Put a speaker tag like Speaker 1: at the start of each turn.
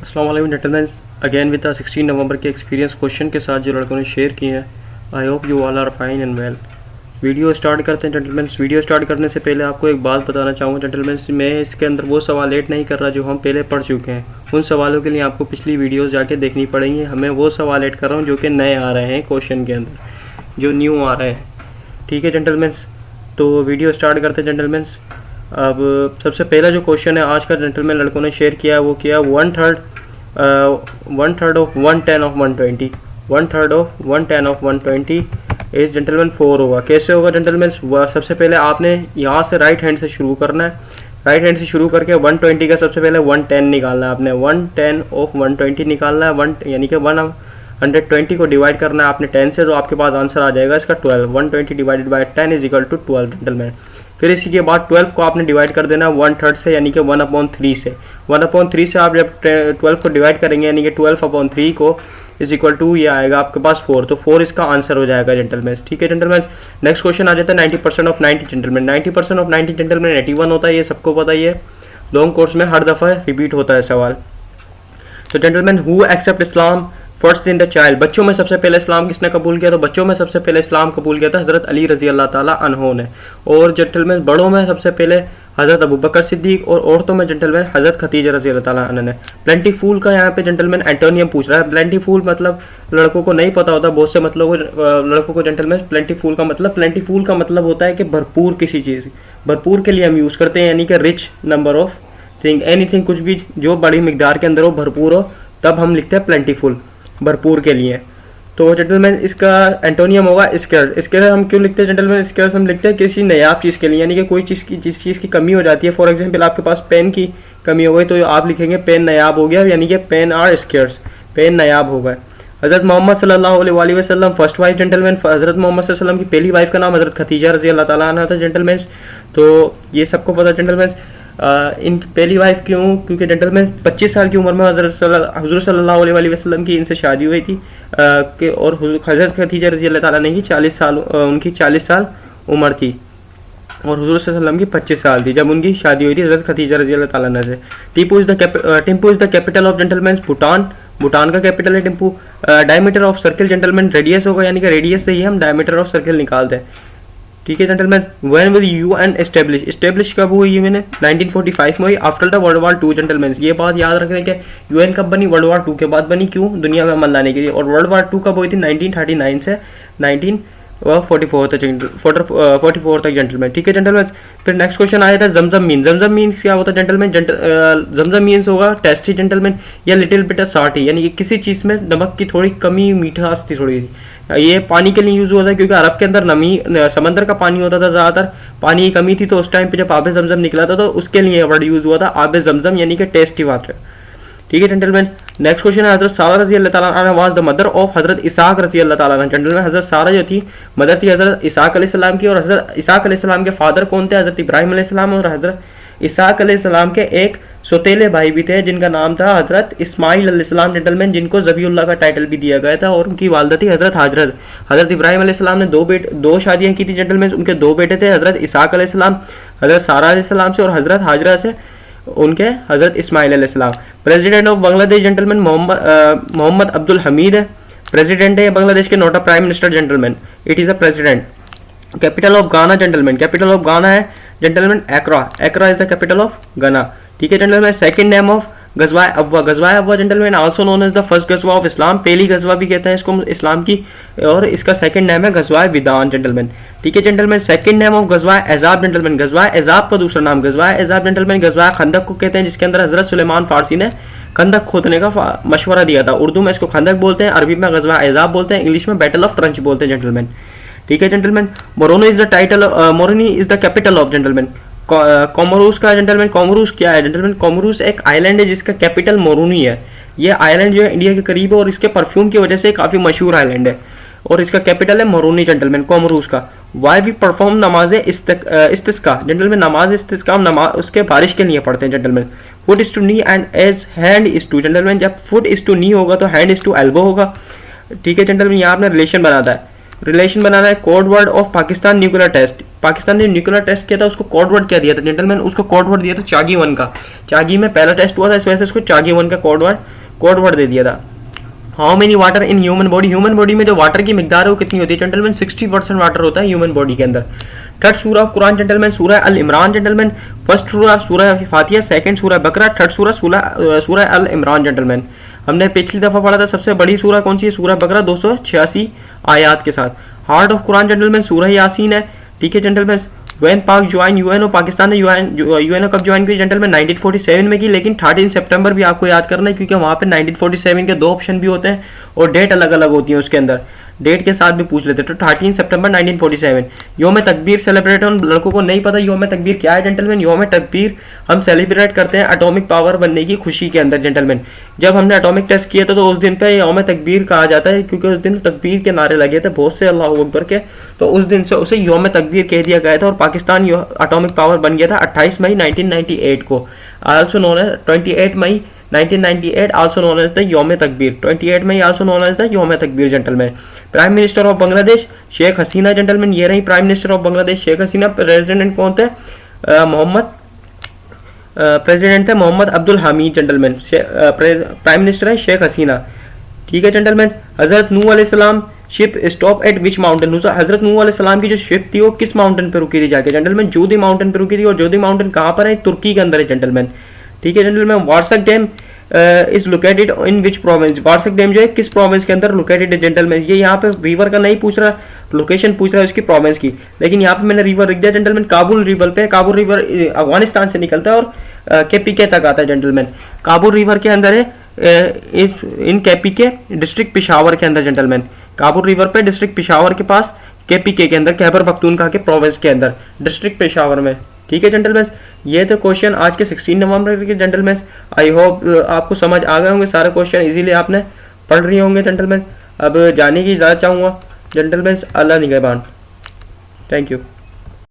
Speaker 1: अस्सलाम वालेकुम gentleman, again with the 16 नवंबर के एक्सपीरियंस क्वेश्चन के साथ जो लड़कों ने शेयर किए हैं। I hope you all are fine and well. Video start करते हैं जेंटलमैन। वीडियो स्टार्ट करने से पहले आपको एक बात बताना चाहूँगा जेंटलमैन, मैं इसके अंदर वो सवाल ऐड नहीं कर रहा जो हम पहले पढ़ चुके हैं। उन सवालों के लिए आपको पिछली वीडियोज़ जाके देखनी पड़ेंगी। हमें वो सवाल ऐड कर रहा हूँ जो कि नए आ रहे हैं क्वेश्चन के अंदर, जो न्यू आ रहे हैं। ठीक है जेंटलमैन, तो वीडियो स्टार्ट करते हैं जेंटलमैन। अब सबसे पहला जो क्वेश्चन है आज का जेंटलमैन लड़कों ने शेयर किया है वो किया 1/3 ऑफ 110 ऑफ 120। 1/3 ऑफ 110 ऑफ 120 इस जेंटलमैन 4 होगा। कैसे होगा जेंटलमैन? सबसे पहले आपने यहाँ से राइट हैंड से शुरू करना है। राइट हैंड से शुरू करके 120 का सबसे पहले 110 निकालना है आपने। 110 ऑफ 120 निकालना है। 1 यानी कि 120 को डिवाइड करना है आपने 10 से, तो आपके पास आंसर आ जाएगा इसका 12। 120 divided by 10 is equal to 12 gentleman. फिर इसी के बाद 12 को आपने डिवाइड कर देना 1/3 से, यानी कि 1/3 से। 1/3 से आप जब 12 को डिवाइड करेंगे यानी कि 12/3 को इज इक्वल टू ये आएगा आपके पास 4, तो 4 इसका आंसर हो जाएगा जेंटलमैन। ठीक है जेंटलमैन, नेक्स्ट क्वेश्चन आ जाता है 90% ऑफ 90 जेंटलमैन। 90% ऑफ 90 जेंटलमैन 81 होता है, ये सबको पता ही है। लॉन्ग कोर्स में हर दफ़ा रिपीट होता है सवाल। तो gentleman, who accept Islam first in the child? बच्चों में सबसे पहले इस्लाम किसने कबूल किया? तो बच्चों में सबसे पहले इस्लाम कबूल किया था हज़रत अली रजी अल्लाह ताला अन्हो ने। और जेंटलमैन बड़ों में सबसे पहले हज़रत अबू बकर सिद्दीक, और औरतों में जेंटलमैन हज़रत खदीजा रजी अल्लाह ताला अन्हा ने। प्लेंटीफुल का यहाँ पे जेंटलमैन एंटोनियम पूछ रहा है। प्लेंटीफुल मतलब लड़कों को नहीं पता होता, बहुत से लड़कों को जेंटलमैन प्लेंटीफुल का मतलब होता है कि भरपूर किसी चीज़, भरपूर के लिए हम यूज़ करते हैं, यानी कि rich number of thing, anything, कुछ भी जो बड़ी मिकदार के अंदर हो, भरपूर हो, तब हम लिखते हैं प्लेंटीफुल, भरपूर के लिए। तो जेंटलमैन इसका एंटोनियम होगा स्केर्स। स्केर्स हम क्यों लिखते हैं जेंटलमैन? स्केर्स हम लिखते हैं किसी नायाब चीज़ के लिए, यानी कि कोई चीज़ की जिस चीज़ की कमी हो जाती है। फॉर एग्जांपल आपके पास पेन की कमी हो गई तो आप लिखेंगे पेन नायाब हो गया, यानी कि पेन आर स्केर्स, पेन नायाब हो गए। हज़रत मोहम्मद सल्लल्लाहु अलैहि वसल्लम फर्स्ट वाइफ जेंटलमैन, हज़रत मोहम्मद सल्लल्लाहु अलैहि वसल्लम की पहली वाइफ का नाम हज़रत खदीजा रज़ी अल्लाह ताला अन्हा था जेंटलमैन। तो ये सबको पता जेंटलमैन। इन पहली वाइफ क्यों? क्योंकि जेंटलमैन 25 साल की उम्र में हुजूर सल्लल्लाहु अलैहि वसल्लम की इनसे शादी हुई थी और हज़रत खदीजा रज़ी अल्लाह ताला ने की 40 साल, उनकी 40 साल उम्र थी और हुजूर सल्लल्लाहु अलैहि वसल्लम की 25 साल थी जब उनकी शादी हुई थी हज़रत खदीजा रज़ी अल्लाह ताला से। Thimphu is the capital of gentleman Bhutan. Bhutan का कैपिटल है Thimphu. Diameter of circle gentleman radius होगा, यानी कि रेडियस से ही हम डायमीटर ऑफ सर्किल निकालते हैं। ठीक है gentleman, when will UN establish कब हुई है? मैंने 1945 में हुई, after the world war 2 gentleman. ये बात याद रखने के यूएन कब बनी? वर्ल्ड वॉर 2 के बाद बनी। क्यों? दुनिया में अमल लाने के लिए। और वर्ल्ड वॉर 2 कब हुई थी? 1939 से 1944 तक जेंटलमैन। ठीक है जेंटलमैन, फिर नेक्स्ट क्वेश्चन आया था जमजम मीन। जमजम मीन क्या होता है जेंटलमैन? जमजम मीन्स होगा टेस्टी जेंटलमैन, या लिटिल बिट साल्टी, यानी कि किसी चीज़ में नमक की थोड़ी कमी, मीठास थी थोड़ी। ये पानी के लिए यूज़ होता है क्योंकि अरब के अंदर नमी, समंदर का पानी होता था ज़्यादातर, पानी की कमी थी, तो उस टाइम पे जब आबे जमजम निकला था तो उसके लिए वर्ड यूज़ हुआ था आबे जमजम, यानी कि टेस्टी वाटर। ठीक है जेंटलमैन, नेक्स्ट क्वेश्चन है हज़रत सारा रज़ी अल्लाह ताला अन्हा वाज द मदर ऑफ हज़रत इसाक रज़ी अल्लाह ताला अन्हा। जेंटलमैन हज़रत सारा जो थी मदर थी हज़रत इसाक अलैहिस्सलाम की, और हज़रत इसाक अलैहिस्सलाम के फादर कौन थे? हज़रत इब्राहिम अलैहिस्सलाम। और हज़रत इसाक अलैहिस्सलाम के एक सौतेले भाई भी थे जिनका नाम था हज़रत इस्माइल अलैहिस्सलाम जेंटलमैन, जिनको ज़बीउल्लाह का टाइटल भी दिया गया था, और उनकी वालदा थी हज़रत हाजरत। हज़रत इब्राहिम अलैहिस्सलाम ने दो शादियाँ की थी जेंटलमैन। उनके 2 बेटे थे, हज़रत इसाक अलैहिस्सलाम हज़रत सारा अलैहिस्सलाम से, और हज़रत हाजरा से उनके हज़रत इस्माइल अलैहिस्सलाम। President of Bangladesh gentleman Mohammad Abdul Hamid है, प्रेसिडेंट है बांग्लादेश के, not a prime minister gentleman, it is a president. Capital of Ghana gentleman, capital of Ghana है gentleman Accra. Accra is the capital of Ghana. ठीक है जेंटलमैन, सेकंड नेम ऑफ गजवा अब्वा। गजवा अब्वा gentleman also known as the first गजवा of Islam, पहली गजवा भी कहते हैं इसको इस्लाम की, और इसका सेकंड नेम है गजवा विदान जेंटलमैन। ठीक है जेंटलमैन, सेकंड नेम ऑफ गजवा एजाब जेंटलमैन। गजवा एजाब का दूसरा नाम गजवा एजाब जेंटलमैन। गजवा खंदक को कहते हैं, जिसके अंदर हजरत सुलेमान फारसी ने खंदक खोदने का मशवरा दिया था। उर्दू में इसको खंदक बोलते हैं, अरबी में गजवा एजाब बोलते हैं, इंग्लिश में बैटल ऑफ ट्रंच बोलते हैं जेंटलमैन। ठीक है gentleman, Moroni is the title, Moroni is the capital of gentleman Comoros का जेंटलमैन। कोमोरोस क्या है जेंटलमैन? कोमोरोस एक आइलैंड है जिसका कैपिटल मोरोनी है। ये आइलैंड जो है इंडिया के करीब है और इसके परफ्यूम की वजह से काफ़ी मशहूर आइलैंड है, और इसका कैपिटल है मोरोनी जेंटलमैन, कोमोरोस का। वाई वी परफॉर्म नमाज इस्तिस्का जेंटलमैन। नमाज इस्तिस्का हम उसके बारिश के लिए पढ़ते हैं gentleman. Foot is to knee and as hand is to gentleman. जब फुट इज टू नी होगा तो हैंड इज टू एल्बो होगा। ठीक है जेंटलमैन, यहाँ आपने रिलेशन बनाना है। Code word of Pakistan nuclear test. Pakistan ने न्यूक्लियर टेस्ट किया था, उसको कोड वर्ड क्या दिया था जेंटलमैन? उसको कोड वर्ड दिया था चागी 1 का। चागी में पहला टेस्ट हुआ था, इस वजह से उसको चागी 1 का कोड वर्ड कोड वर्ड दे दिया था। How many water in human body, human body में जो वाटर की मिकदार है वो कितनी होती है जेंटलमैन, 60% वाटर होता है ह्यूमन बॉडी के अंदर। थर्ड सूरा ऑफ कुरान जेंटलमैन, सूरह अल इमरान जेंटलमैन। फर्स्ट सूरा सूरह फातिहा, सेकंड सूरह बकरा, थर्ड सूरा सूरह अल इमरान जेंटलमैन। हमने पिछली दफा पढ़ा था सबसे बड़ी सूरह कौन सी है, सूरह बकरा 286 आयात के साथ। हार्ट ऑफ कुरान जेंटलमैन सूरह यासीन है, ठीक है जेंटलमैन। व्हेन पाक ज्वाइन यूएनओ, पाकिस्तान ने यूएनओ कब ज्वाइन की जेंटलमैन, 1947 में की, लेकिन 13 सितंबर भी आपको याद करना है क्योंकि वहाँ पे 1947 के 2 ऑप्शन भी होते हैं और डेट अलग अलग होती है उसके अंदर, डेट के साथ भी पूछ लेते हैं। तो 13 सितंबर 1947 योम तकबीर सेलिब्रेट। उन लड़कों को नहीं पता योम तकबीर क्या है जेंटलमैन, योम तकबीर हम सेलिब्रेट करते हैं एटॉमिक पावर बनने की खुशी के अंदर जेंटलमैन। जब हमने एटॉमिक टेस्ट किया था तो उस दिन पे योम तकबीर कहा जाता है क्योंकि उस दिन तकबीर के नारे लगे थे बहुत से अल्लाह अकबर के, तो उस दिन से उसे योम तकबीर कह दिया गया था और पाकिस्तान एटॉमिक पावर बन गया था 28 मई 1998 को, also known as 28 May 1998 also known as the योम तकबीर, 28 मई also known as the योम तकबीर gentleman. Prime minister of Bangladesh Sheikh Hasina gentleman, ये रही prime minister of Bangladesh Sheikh Hasina. President कौन थे, प्रेसिडेंट थे Mohammad Abdul Hamid gentleman. Prime minister है शेख हसीना, ठीक है जेंटलमैन। हजरत नूह अलैहिस्सलाम ship stop at which mountain, हजरत नूह अलैहिस्सलाम की जो शिप थी वो किस माउंटेन पे रुकी थी जाके जेंटलमैन, जोधी माउंटेन पे रुकी थी। और जोधी माउंटेन कहाँ पर है, तुर्की के अंदर है जेंटलमैन, ठीक है gentleman. Warsak dam is located in which province, Warsak dam जो है किस प्रोविंस के अंदर लोकेटेड है जेंटलमैन। ये यहाँ पे रिवर का नहीं पूछ रहा, लोकेशन पूछ रहा है उसकी प्रोविंस की, लेकिन यहाँ पे मैंने रिवर लिख दिया जेंटलमैन, काबुल रिवर पे। काबुल रिवर अफगानिस्तान से निकलता है और केपीके तक आता है जेंटलमैन। काबुल रिवर के अंदर है इन केपीके डिस्ट्रिक्ट पेशावर के अंदर जेंटलमैन। काबुल रिवर पे डिस्ट्रिक्ट पेशावर के पास, केपीके के अंदर, खैबर पख्तूनख्वा के प्रोविंस के अंदर, डिस्ट्रिक्ट पेशावर में, ठीक है जेंटलमैन। ये थे क्वेश्चन आज के 16 नवंबर के जेंटलमैन। आई होप आपको समझ आ गए होंगे सारे क्वेश्चन, इजीली आपने पढ़ रही होंगे जेंटलमैन। अब जाने की इजाज़त चाहूँगा जेंटलमैन, अल्लाह निगहबान, थैंक यू।